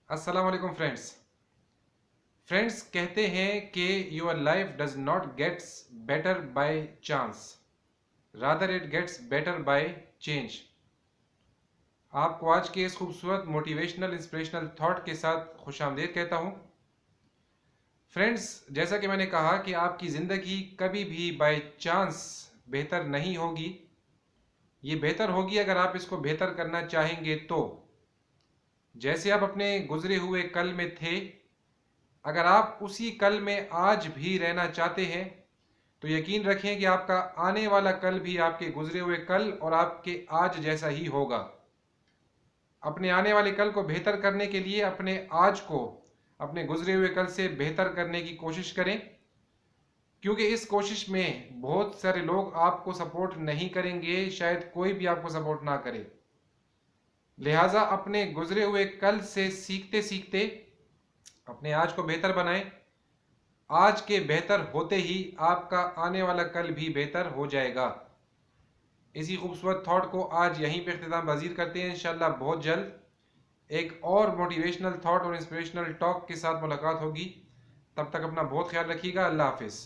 अस्सलाम वालेकुम फ्रेंड्स कहते हैं कि your life does not gets better by chance, rather it gets better by change. आपको आज के इस खूबसूरत मोटिवेशनल इंस्पिरेशनल थॉट के साथ खुशामदीद कहता हूँ। फ्रेंड्स, जैसा कि मैंने कहा कि आपकी ज़िंदगी कभी भी बाय चांस बेहतर नहीं होगी। ये बेहतर होगी अगर आप इसको बेहतर करना चाहेंगे तो। जैसे आप अपने गुजरे हुए कल में थे, अगर आप उसी कल में आज भी रहना चाहते हैं तो यकीन रखें कि आपका आने वाला कल भी आपके गुजरे हुए कल और आपके आज जैसा ही होगा। अपने आने वाले कल को बेहतर करने के लिए अपने आज को अपने गुजरे हुए कल से बेहतर करने की कोशिश करें, क्योंकि इस कोशिश में बहुत सारे लोग आपको सपोर्ट नहीं करेंगे, शायद कोई भी आपको सपोर्ट ना करे। लिहाजा अपने गुजरे हुए कल से सीखते सीखते अपने आज को बेहतर बनाएं। आज के बेहतर होते ही आपका आने वाला कल भी बेहतर हो जाएगा। इसी खूबसूरत थॉट को आज यहीं पे इख्तिताम पजीर करते हैं। इंशाल्लाह बहुत जल्द एक और मोटिवेशनल थॉट और इंस्पिरेशनल टॉक के साथ मुलाकात होगी। तब तक अपना बहुत ख्याल रखिएगा। अल्लाह हाफिज़।